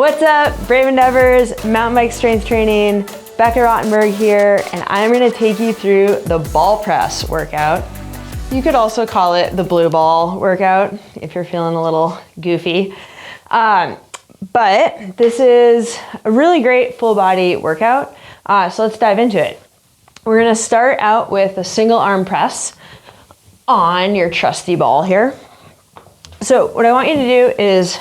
What's up, Brave Endeavors, Mountain Bike Strength Training, Becca Rottenberg here, and I'm gonna take you through the ball press workout. You could also call it the blue ball workout if you're feeling a little goofy. But this is a really great full body workout, so let's dive into it. We're gonna start out with a single arm press on your trusty ball here. So what I want you to do is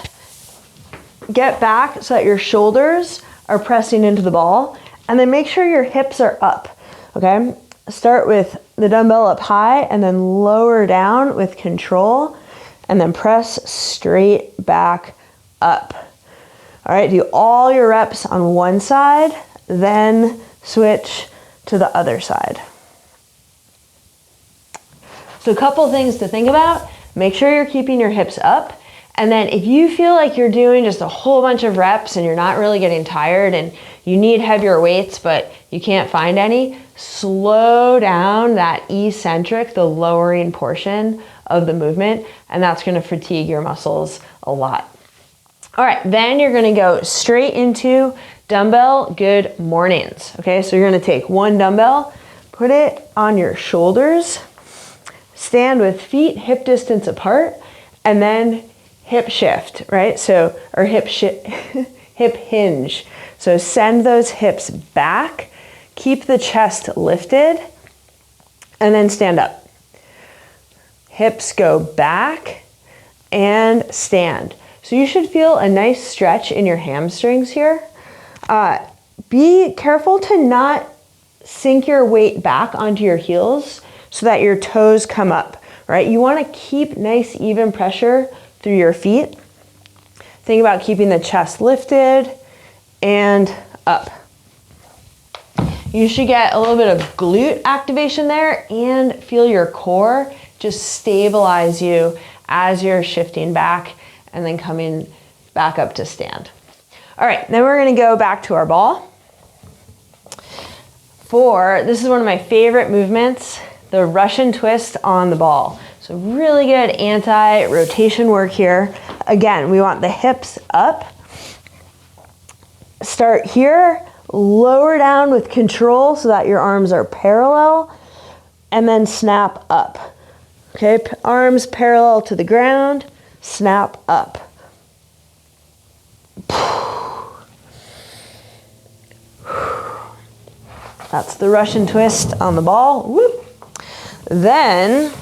get back so that your shoulders are pressing into the ball, and then make sure your hips are up, okay? Start with the dumbbell up high and then lower down with control, and then press straight back up. All right, do all your reps on one side, then switch to the other side. So a couple things to think about. Make sure you're keeping your hips up. And then if you feel like you're doing just a whole bunch of reps and you're not really getting tired and you need heavier weights, but you can't find any, slow down that eccentric, the lowering portion of the movement, and that's gonna fatigue your muscles a lot. All right, then you're gonna go straight into dumbbell good mornings. Okay, so you're gonna take one dumbbell, put it on your shoulders, stand with feet hip distance apart, and then hip shift, right? So, or hip hinge. So send those hips back, keep the chest lifted, and then stand up. Hips go back and stand. So you should feel a nice stretch in your hamstrings here. Be careful to not sink your weight back onto your heels so that your toes come up, right? You wanna keep nice even pressure through your feet. Think about keeping the chest lifted and up. You should get a little bit of glute activation there and feel your core just stabilize you as you're shifting back and then coming back up to stand. All right, then we're gonna go back to our ball. This is one of my favorite movements, the Russian twist on the ball. So really good anti-rotation work here. Again, we want the hips up. Start here, lower down with control so that your arms are parallel, and then snap up. Okay, arms parallel to the ground, snap up. That's the Russian twist on the ball. Whoop. Then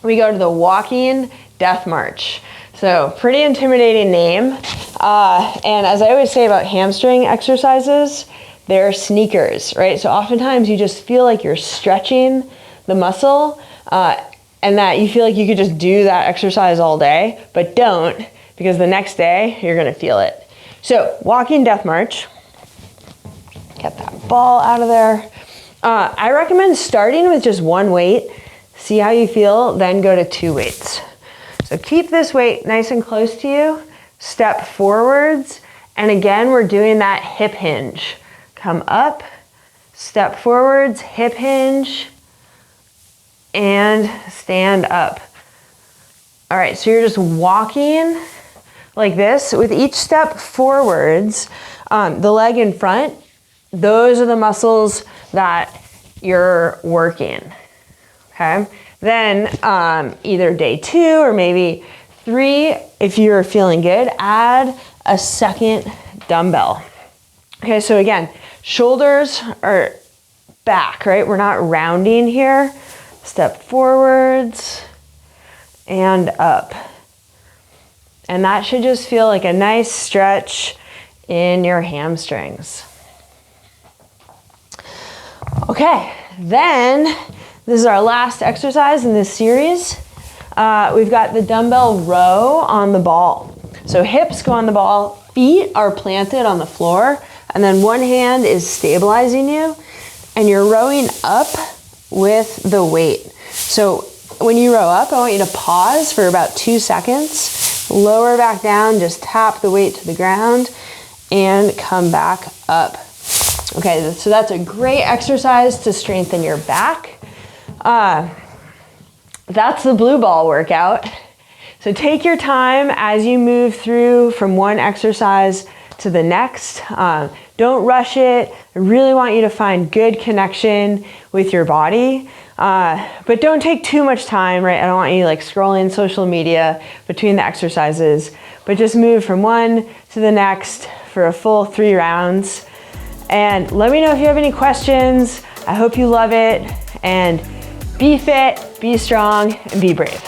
we go to the walking death march. So pretty intimidating name. And as I always say about hamstring exercises, they're sneakers, right? So oftentimes you just feel like you're stretching the muscle and that you feel like you could just do that exercise all day, but don't, because the next day you're gonna feel it. So walking death march, get that ball out of there. I recommend starting with just one weight. See how you feel, then go to 2 weights. So keep this weight nice and close to you, step forwards, and again, we're doing that hip hinge. Come up, step forwards, hip hinge, and stand up. All right, so you're just walking like this. With each step forwards, the leg in front, those are the muscles that you're working. Okay, then either day 2 or maybe 3, if you're feeling good, add a second dumbbell. Okay, so again, shoulders are back, right? We're not rounding here. Step forwards and up. And that should just feel like a nice stretch in your hamstrings. Okay, then this is our last exercise in this series. We've got the dumbbell row on the ball. So hips go on the ball, feet are planted on the floor, and then one hand is stabilizing you, and you're rowing up with the weight. So when you row up, I want you to pause for about 2 seconds, lower back down, just tap the weight to the ground, and come back up. Okay, so that's a great exercise to strengthen your back. That's the blue ball workout. So take your time as you move through from one exercise to the next. Don't rush it. I really want you to find good connection with your body. But don't take too much time, right? I don't want you like scrolling social media between the exercises, but just move from one to the next for a full 3 rounds. And let me know if you have any questions. I hope you love it, and be fit, be strong, and be brave.